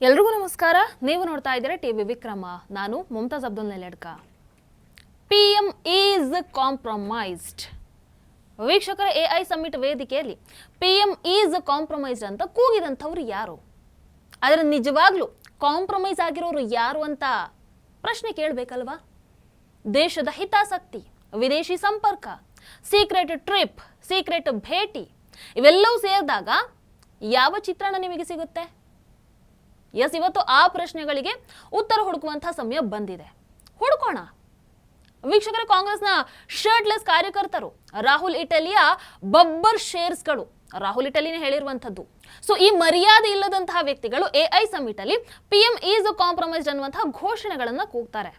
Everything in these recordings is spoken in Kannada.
ಎಲ್ರಿಗೂ ನಮಸ್ಕಾರ. ನೀವು ನೋಡ್ತಾ ಇದ್ದೀರಾ ಟಿವಿ ವಿಕ್ರಮ. ನಾನು Mumtaz Abdul Neladka. PM is compromised. ವೀಕ್ಷಕರ, AI ಸಮ್ಮಿಟ್ ವೇದಿಕೆಯಲ್ಲಿ PM ಈಸ್ ಕಾಂಪ್ರಮೈಸ್ಡ್ ಅಂತ ಕೂಗಿದಂಥವ್ರು ಯಾರು? ಆದರೆ ನಿಜವಾಗ್ಲೂ ಕಾಂಪ್ರಮೈಸ್ ಆಗಿರೋರು ಯಾರು ಅಂತ ಪ್ರಶ್ನೆ ಕೇಳಬೇಕಲ್ವಾ? ದೇಶದ ಹಿತಾಸಕ್ತಿ, ವಿದೇಶಿ ಸಂಪರ್ಕ, ಸೀಕ್ರೆಟ್ ಟ್ರಿಪ್, ಸೀಕ್ರೆಟ್ ಭೇಟಿ ಇವೆಲ್ಲವೂ ಸೇರಿದಾಗ ಯಾವ ಚಿತ್ರಣ ನಿಮಗೆ ಸಿಗುತ್ತೆ? ಎಸ್, ಇವತ್ತು ಆ ಪ್ರಶ್ನೆಗಳಿಗೆ ಉತ್ತರ ಹುಡುಕುವಂತಹ ಸಮಯ ಬಂದಿದೆ. ಹುಡುಕೋಣ. ವೀಕ್ಷಕರ, ಕಾಂಗ್ರೆಸ್ನ ಶರ್ಟ್ಲೆಸ್ ಕಾರ್ಯಕರ್ತರು, ರಾಹುಲ್ ಇಟಲಿಯ ಬಬ್ಬರ್ ಶೇರ್ಸ್ಗಳು, ರಾಹುಲ್ ಇಟಲಿನೇ ಹೇಳಿರುವಂಥದ್ದು. ಸೊ ಈ ಮರ್ಯಾದೆ ಇಲ್ಲದಂತಹ ವ್ಯಕ್ತಿಗಳು AI ಸಮ್ಮಿಟ್ ಅಲ್ಲಿ PM ಈಸ್ ಕಾಂಪ್ರಮೈಸ್ಡ್ ಅನ್ನುವಂತಹ ಘೋಷಣೆಗಳನ್ನ ಕೂಗ್ತಾರೆ.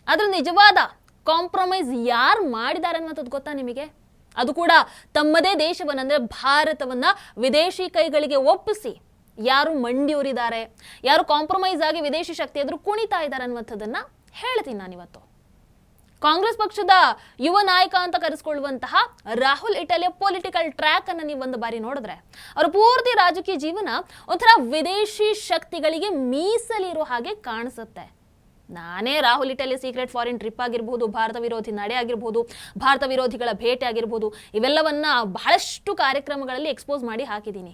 ಆದ್ರೆ ನಿಜವಾದ ಕಾಂಪ್ರಮೈಸ್ ಯಾರು ಮಾಡಿದ್ದಾರೆ ಅನ್ನುವಂಥದ್ದು ಗೊತ್ತಾ ನಿಮಗೆ? ಅದು ಕೂಡ ತಮ್ಮದೇ ದೇಶವನ್ನ, ಅಂದ್ರೆ ಭಾರತವನ್ನ ವಿದೇಶಿ ಕೈಗಳಿಗೆ ಒಪ್ಪಿಸಿ ಯಾರು ಮಂಡಿಯೂರಿದ್ದಾರೆ, ಯಾರು ಕಾಂಪ್ರಮೈಸ್ ಆಗಿ ವಿದೇಶಿ ಶಕ್ತಿ ಎದುರು ಕುಣಿತಾ ಇದ್ದಾರೆ ಅನ್ನುವಂಥದ್ದನ್ನ ಹೇಳ್ತೀನಿ ನಾನಿವತ್ತು. ಕಾಂಗ್ರೆಸ್ ಪಕ್ಷದ ಯುವ ನಾಯಕ ಅಂತ ಕರೆಸಿಕೊಳ್ಳುವಂತಹ ರಾಹುಲ್ ಇಟಲಿಯ ಪೊಲಿಟಿಕಲ್ ಟ್ರ್ಯಾಕ್ ಅನ್ನು ನೀವು ಒಂದು ಬಾರಿ ನೋಡಿದ್ರೆ ಅವರ ಪೂರ್ತಿ ರಾಜಕೀಯ ಜೀವನ ಒಂಥರ ವಿದೇಶಿ ಶಕ್ತಿಗಳಿಗೆ ಮೀಸಲಿರೋ ಹಾಗೆ ಕಾಣಿಸುತ್ತೆ. ನಾನೇ ರಾಹುಲ್ ಇಟಲಿಯ ಸೀಕ್ರೆಟ್ ಫಾರಿನ್ ಟ್ರಿಪ್ ಆಗಿರ್ಬೋದು, ಭಾರತ ವಿರೋಧಿ ನಡೆ ಆಗಿರ್ಬೋದು, ಭಾರತ ವಿರೋಧಿಗಳ ಭೇಟಿ ಆಗಿರ್ಬೋದು, ಇವೆಲ್ಲವನ್ನ ಬಹಳಷ್ಟು ಕಾರ್ಯಕ್ರಮಗಳಲ್ಲಿ ಎಕ್ಸ್ಪೋಸ್ ಮಾಡಿ ಹಾಕಿದ್ದೀನಿ.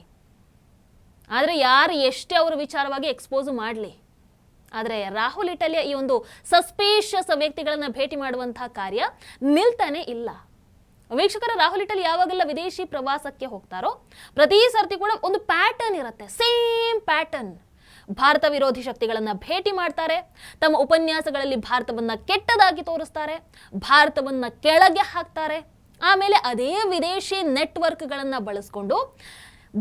ಆದರೆ ಯಾರು ಎಷ್ಟೇ ಅವರ ವಿಚಾರವಾಗಿ ಎಕ್ಸ್ಪೋಸ್ ಮಾಡಲಿ, ಆದರೆ ರಾಹುಲ್ ಇಟಲಿಯ ಈ ಒಂದು ಸಸ್ಪೀಷಿಯಸ್ ವ್ಯಕ್ತಿಗಳನ್ನ ಭೇಟಿ ಮಾಡುವಂತಹ ಕಾರ್ಯ ನಿಲ್ತಾನೆ ಇಲ್ಲ. ವೀಕ್ಷಕರ, ರಾಹುಲ್ ಇಟಲಿ ಯಾವಾಗೆಲ್ಲ ವಿದೇಶಿ ಪ್ರವಾಸಕ್ಕೆ ಹೋಗ್ತಾರೋ ಪ್ರತಿ ಸರ್ತಿ ಕೂಡ ಒಂದು ಪ್ಯಾಟರ್ನ್ ಇರುತ್ತೆ, ಸೇಮ್ ಪ್ಯಾಟರ್ನ್. ಭಾರತ ವಿರೋಧಿ ಶಕ್ತಿಗಳನ್ನ ಭೇಟಿ ಮಾಡ್ತಾರೆ, ತಮ್ಮ ಉಪನ್ಯಾಸಗಳಲ್ಲಿ ಭಾರತವನ್ನ ಕೆಟ್ಟದಾಗಿ ತೋರಿಸ್ತಾರೆ, ಭಾರತವನ್ನ ಕೆಳಗೆ ಹಾಕ್ತಾರೆ. ಆಮೇಲೆ ಅದೇ ವಿದೇಶಿ ನೆಟ್ವರ್ಕ್ಗಳನ್ನ ಬಳಸ್ಕೊಂಡು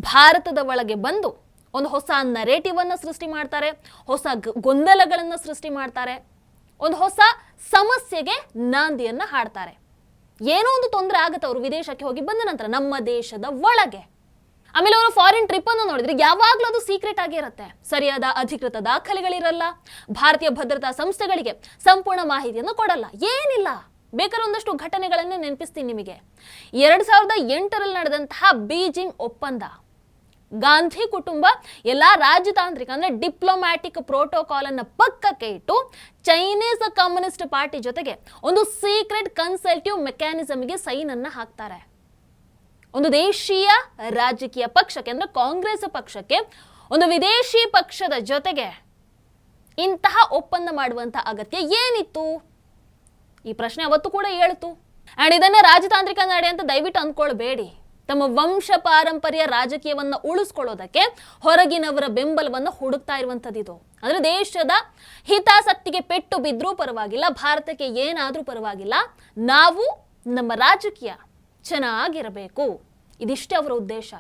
ಭಾರತದ ಒಳಗೆ ಬಂದು ಒಂದು ಹೊಸ ನರೇಟಿವ್ ಅನ್ನು ಸೃಷ್ಟಿ ಮಾಡ್ತಾರೆ, ಹೊಸ ಗೊಂದಲಗಳನ್ನು ಸೃಷ್ಟಿ ಮಾಡ್ತಾರೆ, ಒಂದು ಹೊಸ ಸಮಸ್ಯೆಗೆ ನಾಂದಿಯನ್ನ ಹಾಡ್ತಾರೆ. ಏನೋ ಒಂದು ತೊಂದರೆ ಆಗುತ್ತೆ ಅವರು ವಿದೇಶಕ್ಕೆ ಹೋಗಿ ಬಂದ ನಂತರ ನಮ್ಮ ದೇಶದ ಒಳಗೆ. ಆಮೇಲೆ ಅವರು ಫಾರಿನ್ ಟ್ರಿಪ್ ಅನ್ನು ನೋಡಿದ್ರೆ ಯಾವಾಗ್ಲೂ ಅದು ಸೀಕ್ರೆಟ್ ಆಗಿ ಇರುತ್ತೆ, ಸರಿಯಾದ ಅಧಿಕೃತ ದಾಖಲೆಗಳಿರಲ್ಲ, ಭಾರತೀಯ ಭದ್ರತಾ ಸಂಸ್ಥೆಗಳಿಗೆ ಸಂಪೂರ್ಣ ಮಾಹಿತಿಯನ್ನು ಕೊಡಲ್ಲ, ಏನಿಲ್ಲ. ಬೇಕಾದ್ರೆ ಒಂದಷ್ಟು ಘಟನೆಗಳನ್ನೇ ನೆನಪಿಸ್ತೀನಿ ನಿಮಗೆ. 2008ರಲ್ಲಿ ನಡೆದಂತಹ ಬೀಜಿಂಗ್ ಒಪ್ಪಂದ, ಗಾಂಧಿ ಕುಟುಂಬ ಎಲ್ಲಾ ರಾಜತಾಂತ್ರಿಕ ಅಂದ್ರೆ ಡಿಪ್ಲೊಮ್ಯಾಟಿಕ್ ಪ್ರೋಟೋಕಾಲ್ ಅನ್ನ ಪಕ್ಕಕ್ಕೆ ಇಟ್ಟು ಚೈನೀಸ್ ಕಮ್ಯುನಿಸ್ಟ್ ಪಾರ್ಟಿ ಜೊತೆಗೆ ಒಂದು ಸೀಕ್ರೆಟ್ ಕನ್ಸಲ್ಟಿವ್ ಮೆಕ್ಯಾನಿಸಮ್ಗೆ ಸೈನ್ ಅನ್ನ ಹಾಕ್ತಾರೆ. ಒಂದು ದೇಶೀಯ ರಾಜಕೀಯ ಪಕ್ಷಕ್ಕೆ ಅಂದ್ರೆ ಕಾಂಗ್ರೆಸ್ ಪಕ್ಷಕ್ಕೆ ಒಂದು ವಿದೇಶಿ ಪಕ್ಷದ ಜೊತೆಗೆ ಇಂತಹ ಒಪ್ಪಂದ ಮಾಡುವಂತಹ ಅಗತ್ಯ ಏನಿತ್ತು? ಈ ಪ್ರಶ್ನೆ ಅವತ್ತು ಕೂಡ ಹೇಳ್ತು. ಅಂಡ್ ಇದನ್ನ ರಾಜತಾಂತ್ರಿಕ ನಡೆ ಅಂತ ದಯವಿಟ್ಟು ಅಂದ್ಕೊಳ್ಬೇಡಿ. ತಮ್ಮ ವಂಶ ಪಾರಂಪರ್ಯ ರಾಜಕೀಯವನ್ನ ಉಳಿಸ್ಕೊಳ್ಳೋದಕ್ಕೆ ಹೊರಗಿನವರ ಬೆಂಬಲವನ್ನು ಹುಡುಕ್ತಾ ಇರುವಂತದ್ದು ಇದು. ಅಂದ್ರೆ ದೇಶದ ಹಿತಾಸಕ್ತಿಗೆ ಪೆಟ್ಟು ಬಿದ್ರೂ ಪರವಾಗಿಲ್ಲ, ಭಾರತಕ್ಕೆ ಏನಾದ್ರೂ ಪರವಾಗಿಲ್ಲ, ನಾವು ನಮ್ಮ ರಾಜಕೀಯ ಚೆನ್ನಾಗಿರಬೇಕು, ಇದಿಷ್ಟೇ ಅವರ ಉದ್ದೇಶ.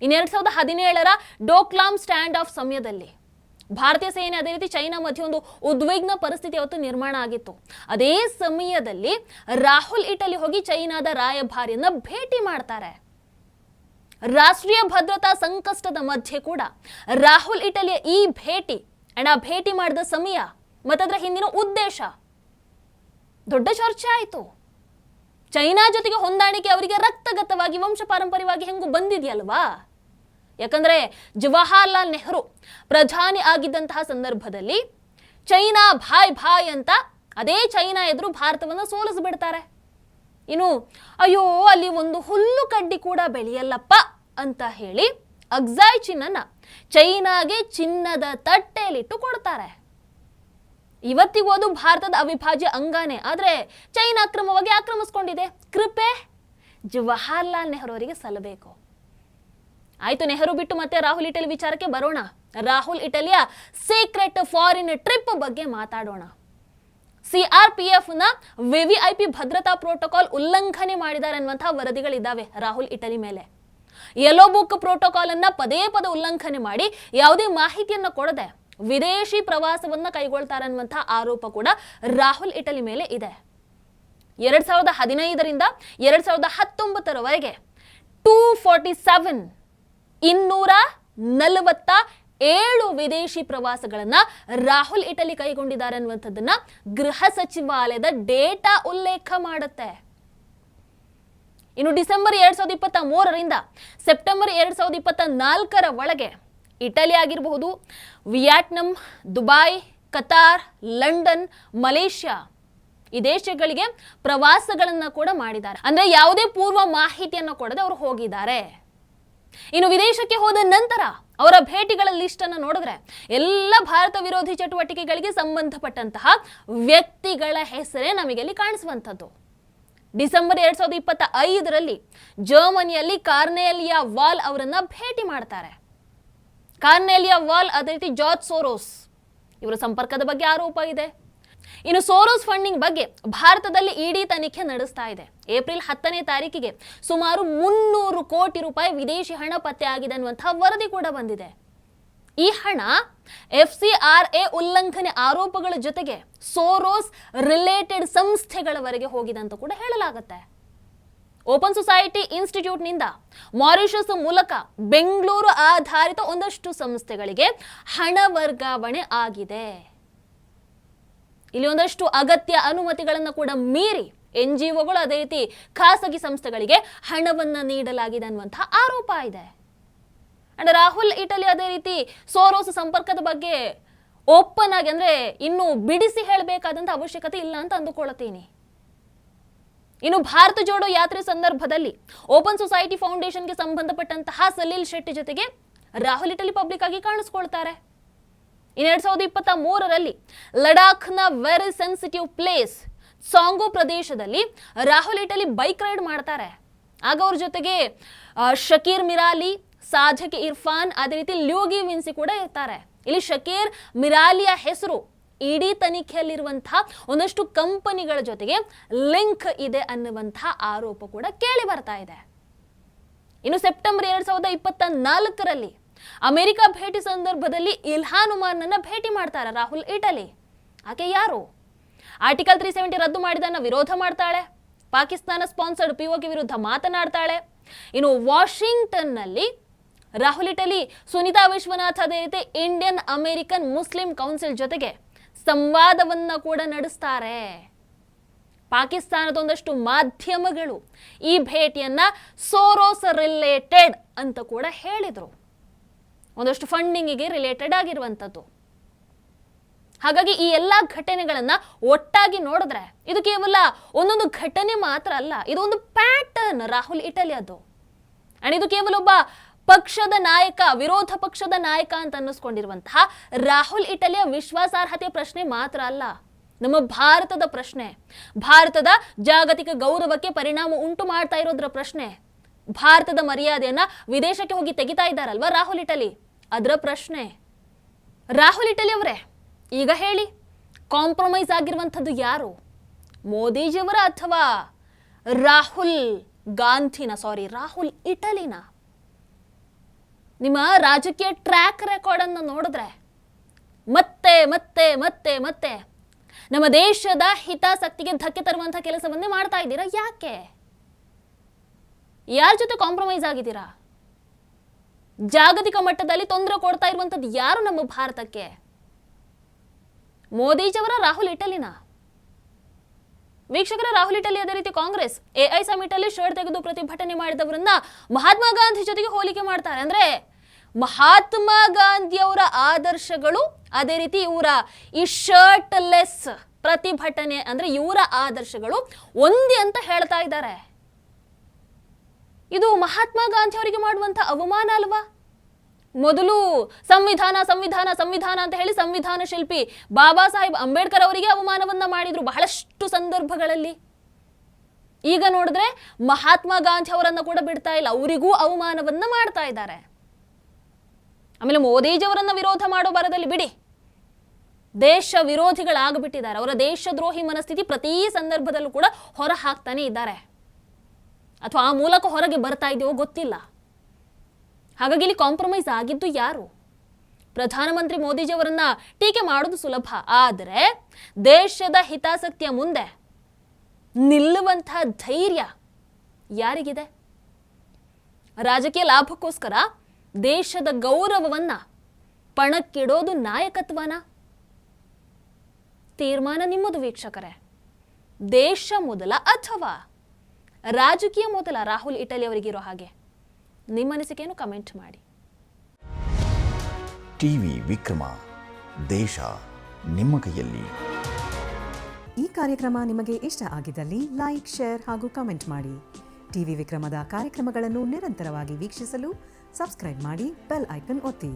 2017ರ ಡೋಕ್ಲಾಮ್ ಸ್ಟ್ಯಾಂಡ್ ಆಫ್ ಸಮಯದಲ್ಲಿ ಭಾರತೀಯ ಸೇನೆ ಅದೇ ರೀತಿ ಚೈನಾ ಮಧ್ಯೆ ಒಂದು ಉದ್ವಿಗ್ನ ಪರಿಸ್ಥಿತಿ ಅವತ್ತು ನಿರ್ಮಾಣ ಆಗಿತ್ತು. ಅದೇ ಸಮಯದಲ್ಲಿ ರಾಹುಲ್ ಇಟಲಿ ಹೋಗಿ ಚೈನಾದ ರಾಯಭಾರಿಯನ್ನ ಭೇಟಿ ಮಾಡ್ತಾರೆ. ರಾಷ್ಟ್ರೀಯ ಭದ್ರತಾ ಸಂಕಷ್ಟದ ಮಧ್ಯೆ ಕೂಡ ರಾಹುಲ್ ಇಟಲಿಯ ಈ ಭೇಟಿ ಅಂಡ್ ಆ ಭೇಟಿ ಮಾಡಿದ ಸಮಯ ಮತ್ತದರ ಹಿಂದಿನ ಉದ್ದೇಶ ದೊಡ್ಡ ಚರ್ಚೆ ಆಯಿತು. ಚೈನಾ ಜೊತೆಗೆ ಹೊಂದಾಣಿಕೆ ಅವರಿಗೆ ರಕ್ತಗತವಾಗಿ ವಂಶ ಪಾರಂಪರ್ಯವಾಗಿ ಹೆಂಗು ಬಂದಿದೆಯಲ್ವಾ? ಯಾಕಂದ್ರೆ ಜವಾಹರ್ಲಾಲ್ ನೆಹರು ಪ್ರಧಾನಿ ಆಗಿದ್ದಂತಹ ಸಂದರ್ಭದಲ್ಲಿ ಚೈನಾ ಭಾಯ್ ಭಾಯ್ ಅಂತ ಅದೇ ಚೈನಾ ಎದುರು ಭಾರತವನ್ನು ಸೋಲಿಸ್ಬಿಡ್ತಾರೆ. ಇನ್ನು ಅಯ್ಯೋ ಅಲ್ಲಿ ಒಂದು ಹುಲ್ಲು ಕಡ್ಡಿ ಕೂಡ ಬೆಳೆಯಲ್ಲಪ್ಪ ಅಂತ ಹೇಳಿ ಅಕ್ಸಾಯ್ ಚಿನ್ನನ ಚೈನಾಗೆ ಚಿನ್ನದ ತಟ್ಟೆಯಲ್ಲಿಟ್ಟು ಕೊಡ್ತಾರೆ. ಇವತ್ತಿಗೂ ಅದು ಭಾರತದ ಅವಿಭಾಜ್ಯ ಅಂಗಾನೆ. ಆದ್ರೆ ಚೈನಾ ಅಕ್ರಮವಾಗಿ ಆಕ್ರಮಿಸ್ಕೊಂಡಿದೆ. ಕೃಪೆ ಜವಾಹರ್ಲಾಲ್ ನೆಹರು ಅವರಿಗೆ ಸಲ್ಲಬೇಕು. ಆಯ್ತು, ನೆಹರು ಬಿಟ್ಟು ಮತ್ತೆ ರಾಹುಲ್ ಇಟಲಿ ವಿಚಾರಕ್ಕೆ ಬರೋಣ. ರಾಹುಲ್ ಇಟಲಿಯ ಸೀಕ್ರೆಟ್ ಫಾರಿನ್ ಟ್ರಿಪ್ ಬಗ್ಗೆ ಮಾತಾಡೋಣ. CRPF ನ VVIP ಭದ್ರತಾ ಪ್ರೋಟೋಕಾಲ್ ಉಲ್ಲಂಘನೆ ಮಾಡಿದ್ದಾರೆ ಅನ್ನುವಂತಹ ವರದಿಗಳಿದ್ದಾವೆ ರಾಹುಲ್ ಇಟಲಿ ಮೇಲೆ. ಯೆಲ್ಲೋ ಬುಕ್ ಪ್ರೋಟೋಕಾಲ್ ಅನ್ನ ಪದೇ ಪದೇ ಉಲ್ಲಂಘನೆ ಮಾಡಿ ಯಾವುದೇ ಮಾಹಿತಿಯನ್ನ ಕೊಡದೆ ವಿದೇಶಿ ಪ್ರವಾಸವನ್ನ ಕೈಗೊಳ್ತಾರೆ ಅನ್ನುವಂತಹ ಆರೋಪ ಕೂಡ ರಾಹುಲ್ ಇಟಲಿ ಮೇಲೆ ಇದೆ. 2015ರಿಂದ 2019ರವರೆಗೆ 247 ವಿದೇಶಿ ಪ್ರವಾಸಗಳನ್ನ ರಾಹುಲ್ ಇಟಲಿ ಕೈಗೊಂಡಿದ್ದಾರೆ ಅನ್ನುವಂಥದ್ದನ್ನ ಗೃಹ ಸಚಿವಾಲಯದ ಡೇಟಾ ಉಲ್ಲೇಖ ಮಾಡುತ್ತೆ. ಇನ್ನು ಡಿಸೆಂಬರ್ 2023ರಿಂದ ಸೆಪ್ಟೆಂಬರ್ 2024ರ ಒಳಗೆ ಇಟಲಿ ಆಗಿರಬಹುದು, Vietnam, Dubai, Qatar, London, Malaysia ಈ ದೇಶಗಳಿಗೆ ಪ್ರವಾಸಗಳನ್ನ ಕೂಡ ಮಾಡಿದ್ದಾರೆ. ಅಂದ್ರೆ ಯಾವುದೇ ಪೂರ್ವ ಮಾಹಿತಿಯನ್ನು ಕೊಡದೆ ಅವರು ಹೋಗಿದ್ದಾರೆ. ಇನ್ನು ವಿದೇಶಕ್ಕೆ ಹೋದ ನಂತರ ಅವರ ಭೇಟಿಗಳ ಲಿಸ್ಟ್ ಅನ್ನು ನೋಡಿದ್ರೆ ಎಲ್ಲ ಭಾರತ ವಿರೋಧಿ ಚಟುವಟಿಕೆಗಳಿಗೆ ಸಂಬಂಧಪಟ್ಟಂತಹ ವ್ಯಕ್ತಿಗಳ ಹೆಸರೇ ನಮಗೆ ಇಲ್ಲಿ ಕಾಣಿಸುವಂಥದ್ದು. ಡಿಸೆಂಬರ್ 2025ರಲ್ಲಿ ಜರ್ಮನಿಯಲ್ಲಿ ಕಾರ್ನೆಲಿಯಾ ವಾಲ್ ಅವರನ್ನ ಭೇಟಿ ಮಾಡ್ತಾರೆ. ಕಾರ್ನೆಲಿಯಾ ವಾಲ್ ಅದೇ ರೀತಿ ಜಾರ್ಜ್ ಸೋರೋಸ್ ಇವರ ಸಂಪರ್ಕದ ಬಗ್ಗೆ ಆರೋಪ ಇದೆ. ಇನ್ನು ಸೋರೋಸ್ ಫಂಡಿಂಗ್ ಬಗ್ಗೆ ಭಾರತದಲ್ಲಿ ಇಡಿ ತನಿಖೆ ನಡೆಸ್ತಾ ಇದೆ. ಏಪ್ರಿಲ್ 10ನೇ ತಾರೀಕಿಗೆ ಸುಮಾರು 300 ಕೋಟಿ ರೂಪಾಯಿ ವಿದೇಶಿ ಹಣ ಪತ್ತೆ ಆಗಿದೆ ಅನ್ನುವಂತಹ ವರದಿ ಕೂಡ ಬಂದಿದೆ. ಈ ಹಣ FCRA ಉಲ್ಲಂಘನೆ ಆರೋಪಗಳ ಜೊತೆಗೆ ಸೋರೋಸ್ ರಿಲೇಟೆಡ್ ಸಂಸ್ಥೆಗಳವರೆಗೆ ಹೋಗಿದೆ ಅಂತ ಕೂಡ ಹೇಳಲಾಗುತ್ತೆ. ಓಪನ್ ಸೊಸೈಟಿ ಇನ್ಸ್ಟಿಟ್ಯೂಟ್ನಿಂದ ಮಾರಿಷಸ್ ಮೂಲಕ ಬೆಂಗಳೂರು ಆಧಾರಿತ ಒಂದಷ್ಟು ಸಂಸ್ಥೆಗಳಿಗೆ ಹಣ ವರ್ಗಾವಣೆ ಆಗಿದೆ. ಇಲ್ಲಿ ಒಂದಷ್ಟು ಅಗತ್ಯ ಅನುಮತಿಗಳನ್ನು ಕೂಡ ಮೀರಿ NGOಗಳು ಅದೇ ರೀತಿ ಖಾಸಗಿ ಸಂಸ್ಥೆಗಳಿಗೆ ಹಣವನ್ನ ನೀಡಲಾಗಿದೆ ಅನ್ನುವಂತಹ ಆರೋಪ ಇದೆ. ಅಂಡ್ ರಾಹುಲ್ ಇಟಲಿ ಅದೇ ರೀತಿ ಸೋರೋಸ್ ಸಂಪರ್ಕದ ಬಗ್ಗೆ ಓಪನ್ ಆಗಿ ಅಂದ್ರೆ ಇನ್ನು ಬಿಡಿಸಿ ಹೇಳಬೇಕಾದಂತ ಅವಶ್ಯಕತೆ ಇಲ್ಲ ಅಂತ ಅಂದುಕೊಳ್ಳುತ್ತೀನಿ. ಇನ್ನು ಭಾರತ ಜೋಡೋ ಯಾತ್ರೆ ಸಂದರ್ಭದಲ್ಲಿ ಓಪನ್ ಸೊಸೈಟಿ ಫೌಂಡೇಶನ್ಗೆ ಸಂಬಂಧಪಟ್ಟಂತಹ ಸಲೀಲ್ ಶೆಟ್ಟಿ ಜೊತೆಗೆ ರಾಹುಲ್ ಇಟಲಿ ಪಬ್ಲಿಕ್ ಆಗಿ ಕಾಣಿಸ್ಕೊಳ್ತಾರೆ. 2023ರಲ್ಲಿ ಲಡಾಖ್ನ ವೆರಿ ಸೆನ್ಸಿಟಿವ್ ಪ್ಲೇಸ್ ಸಾಂಗೋ ಪ್ರದೇಶದಲ್ಲಿ ರಾಹುಲ್ ಇಟಲಿ ಬೈಕ್ ರೈಡ್ ಮಾಡ್ತಾರೆ. ಆಗ ಅವ್ರ ಜೊತೆಗೆ ಶಕೀರ್ ಮಿರಾಲಿ, ಸಾಧಿಕ್ ಇರ್ಫಾನ್ ಅದೇ ರೀತಿ ಲ್ಯೂಗಿ ವಿನ್ಸಿ ಕೂಡ ಇರ್ತಾರೆ. ಇಲ್ಲಿ ಶಕೀರ್ ಮಿರಾಲಿಯ ಹೆಸರು ಇಡೀ ತನಿಖೆಯಲ್ಲಿರುವಂತಹ ಒಂದಷ್ಟು ಕಂಪನಿಗಳ ಜೊತೆಗೆ ಲಿಂಕ್ ಇದೆ ಅನ್ನುವಂತಹ ಆರೋಪ ಕೂಡ ಕೇಳಿ ಬರ್ತಾ ಇದೆ. ಇನ್ನು ಸೆಪ್ಟೆಂಬರ್ 2024ರಲ್ಲಿ ಅಮೆರಿಕ ಭೇಟಿ ಸಂದರ್ಭದಲ್ಲಿ ಇಲ್ಹಾನ್ ಉಮರ್ನನ್ನ ಭೇಟಿ ಮಾಡ್ತಾರೆ ರಾಹುಲ್ ಇಟಲಿ. ಆಕೆ ಯಾರು? ಆರ್ಟಿಕಲ್ 370 ರದ್ದು ಮಾಡಿದನ್ನ ವಿರೋಧ ಮಾಡ್ತಾಳೆ. ಪಾಕಿಸ್ತಾನ ಸ್ಪಾನ್ಸರ್ಡ್ POK ವಿರುದ್ಧ ಮಾತನಾಡ್ತಾಳೆ. ಇನ್ನು ವಾಷಿಂಗ್ಟನ್ ನಲ್ಲಿ ರಾಹುಲ್ ಇಟಲಿ ಸುನಿತಾ ವಿಶ್ವನಾಥ್ ಅದೇ ರೀತಿ ಇಂಡಿಯನ್ ಅಮೆರಿಕನ್ ಮುಸ್ಲಿಂ ಕೌನ್ಸಿಲ್ ಜೊತೆಗೆ ಸಂವಾದವನ್ನ ಕೂಡ ನಡೆಸ್ತಾರೆ. ಪಾಕಿಸ್ತಾನದ ಒಂದಷ್ಟು ಮಾಧ್ಯಮಗಳು ಈ ಭೇಟಿಯನ್ನ ಸೋರೋಸ್ ರಿಲೇಟೆಡ್ ಅಂತ ಕೂಡ ಹೇಳಿದ್ರು. ಒಂದಷ್ಟು ಫಂಡಿಂಗಿಗೆ ರಿಲೇಟೆಡ್ ಆಗಿರುವಂಥದ್ದು. ಹಾಗಾಗಿ ಈ ಎಲ್ಲ ಘಟನೆಗಳನ್ನ ಒಟ್ಟಾಗಿ ನೋಡಿದ್ರೆ ಇದು ಕೇವಲ ಒಂದೊಂದು ಘಟನೆ ಮಾತ್ರ ಅಲ್ಲ, ಇದು ಒಂದು ಪ್ಯಾಟರ್ನ್ ರಾಹುಲ್ ಇಟಲಿ ಅದು. ಅಂಡ್ ಇದು ಕೇವಲ ಒಬ್ಬ ಪಕ್ಷದ ನಾಯಕ, ವಿರೋಧ ಪಕ್ಷದ ನಾಯಕ ಅಂತ ಅನ್ನಿಸ್ಕೊಂಡಿರುವಂತಹ ರಾಹುಲ್ ಇಟಲಿಯ ವಿಶ್ವಾಸಾರ್ಹತೆ ಪ್ರಶ್ನೆ ಮಾತ್ರ ಅಲ್ಲ, ನಮ್ಮ ಭಾರತದ ಪ್ರಶ್ನೆ, ಭಾರತದ ಜಾಗತಿಕ ಗೌರವಕ್ಕೆ ಪರಿಣಾಮ ಉಂಟು ಮಾಡ್ತಾ ಇರೋದ್ರ ಪ್ರಶ್ನೆ, ಭಾರತದ ಮರ್ಯಾದೆಯನ್ನ ವಿದೇಶಕ್ಕೆ ಹೋಗಿ ತೆಗಿತಾ ಇದ್ದಾರಲ್ವಾ ರಾಹುಲ್ ಇಟಲಿ, ಅದರ ಪ್ರಶ್ನೆ. ರಾಹುಲ್ ಇಟಲಿ ಅವರೇ, ಈಗ ಹೇಳಿ, ಕಾಂಪ್ರಮೈಸ್ ಆಗಿರುವಂಥದ್ದು ಯಾರು? ಮೋದಿಜಿಯವರ ಅಥವಾ ರಾಹುಲ್ ಇಟಲಿನ? ನಿಮ್ಮ ರಾಜಕೀಯ ಟ್ರ್ಯಾಕ್ ರೆಕಾರ್ಡ್ ಅನ್ನು ನೋಡಿದ್ರೆ ಮತ್ತೆ ಮತ್ತೆ ಮತ್ತೆ ಮತ್ತೆ ನಮ್ಮ ದೇಶದ ಹಿತಾಸಕ್ತಿಗೆ ಧಕ್ಕೆ ತರುವಂತಹ ಕೆಲಸವನ್ನೇ ಮಾಡ್ತಾ ಇದ್ದೀರಾ. ಯಾಕೆ? ಯಾರ ಜೊತೆ ಕಾಂಪ್ರಮೈಸ್ ಆಗಿದ್ದೀರಾ? ಜಾಗತಿಕ ಮಟ್ಟದಲ್ಲಿ ತೊಂದರೆ ಕೊಡ್ತಾ ಇರುವಂತದ್ದು ಯಾರು ನಮ್ಮ ಭಾರತಕ್ಕೆ? ಮೋದಿಜಿಯವರ ರಾಹುಲ್ ಇಟಲಿನ? ವೀಕ್ಷಕರ, ರಾಹುಲ್ ಇಟಲಿ ಅದೇ ರೀತಿ ಕಾಂಗ್ರೆಸ್ AI ಸಮಿಟ್ ಅಲ್ಲಿ ಶರ್ಟ್ ತೆಗೆದು ಪ್ರತಿಭಟನೆ ಮಾಡಿದವರನ್ನ ಮಹಾತ್ಮ ಗಾಂಧಿ ಜೊತೆಗೆ ಹೋಲಿಕೆ ಮಾಡ್ತಾರೆ. ಅಂದ್ರೆ ಮಹಾತ್ಮ ಗಾಂಧಿಯವರ ಆದರ್ಶಗಳು ಅದೇ ರೀತಿ ಇವರ ಈ ಶರ್ಟ್ ಲೆಸ್ ಪ್ರತಿಭಟನೆ ಅಂದ್ರೆ ಇವರ ಆದರ್ಶಗಳು ಒಂದೇ ಅಂತ ಹೇಳ್ತಾ ಇದ್ದಾರೆ. ಇದು ಮಹಾತ್ಮ ಗಾಂಧಿ ಅವರಿಗೆ ಮಾಡುವಂತ ಅವಮಾನ ಅಲ್ವಾ? ಮೊದಲು ಸಂವಿಧಾನ ಸಂವಿಧಾನ ಸಂವಿಧಾನ ಅಂತ ಹೇಳಿ ಸಂವಿಧಾನ ಶಿಲ್ಪಿ ಬಾಬಾ ಸಾಹೇಬ್ ಅಂಬೇಡ್ಕರ್ ಅವರಿಗೆ ಅವಮಾನವನ್ನ ಮಾಡಿದ್ರು ಬಹಳಷ್ಟು ಸಂದರ್ಭಗಳಲ್ಲಿ. ಈಗ ನೋಡಿದ್ರೆ ಮಹಾತ್ಮ ಗಾಂಧಿ ಅವರನ್ನ ಕೂಡ ಬಿಡ್ತಾ ಇಲ್ಲ, ಅವರಿಗೂ ಅವಮಾನವನ್ನ ಮಾಡ್ತಾ ಇದ್ದಾರೆ. ಆಮೇಲೆ ಮೋದಿಜಿಯವರನ್ನ ವಿರೋಧ ಮಾಡೋ ಬರದಲ್ಲಿ ಬಿಡಿ, ದೇಶ ವಿರೋಧಿಗಳಾಗ್ಬಿಟ್ಟಿದ್ದಾರೆ. ಅವರ ದೇಶದ್ರೋಹಿ ಮನಸ್ಥಿತಿ ಪ್ರತಿ ಸಂದರ್ಭದಲ್ಲೂ ಕೂಡ ಹೊರ ಹಾಕ್ತಾನೆ ಇದ್ದಾರೆ, ಅಥವಾ ಆ ಮೂಲಕ ಹೊರಗೆ ಬರ್ತಾ ಇದೆಯೋ ಗೊತ್ತಿಲ್ಲ. ಹಾಗಾಗಿ ಇಲ್ಲಿ ಕಾಂಪ್ರಮೈಸ್ ಆಗಿದ್ದು ಯಾರು? ಪ್ರಧಾನಮಂತ್ರಿ ಮೋದಿಜಿಯವರನ್ನ ಟೀಕೆ ಮಾಡೋದು ಸುಲಭ, ಆದರೆ ದೇಶದ ಹಿತಾಸಕ್ತಿಯ ಮುಂದೆ ನಿಲ್ಲುವಂತಹ ಧೈರ್ಯ ಯಾರಿಗಿದೆ? ರಾಜಕೀಯ ಲಾಭಕ್ಕೋಸ್ಕರ ದೇಶದ ಗೌರವವನ್ನ ಪಣಕ್ಕಿಡೋದು ನಾಯಕತ್ವನ? ತೀರ್ಮಾನ ನಿಮ್ಮದು ವೀಕ್ಷಕರೇ. ದೇಶ ಮೊದಲ ಅಥವಾ ರಾಜಕೀಯ ಮೊದಲ ರಾಹುಲ್ ಇಟಲಿ ಅವರಿಗಿರೋ ಹಾಗೆ? ನಿಮ್ಮ ಅನಿಸಿಕೆಯನ್ನು ಕಮೆಂಟ್ ಮಾಡಿ. ಟಿವಿ ವಿಕ್ರಮ, ದೇಶ ನಿಮ್ಮ ಕೈಯಲ್ಲಿ. ಈ ಕಾರ್ಯಕ್ರಮ ನಿಮಗೆ ಇಷ್ಟ ಆಗಿದ್ದಲ್ಲಿ ಲೈಕ್, ಶೇರ್ ಹಾಗೂ ಕಮೆಂಟ್ ಮಾಡಿ. ಟಿವಿ ವಿಕ್ರಮದ ಕಾರ್ಯಕ್ರಮಗಳನ್ನು ನಿರಂತರವಾಗಿ ವೀಕ್ಷಿಸಲು ಸಬ್ಸ್ಕ್ರೈಬ್ ಮಾಡಿ, ಬೆಲ್ ಐಕನ್ ಒತ್ತಿ.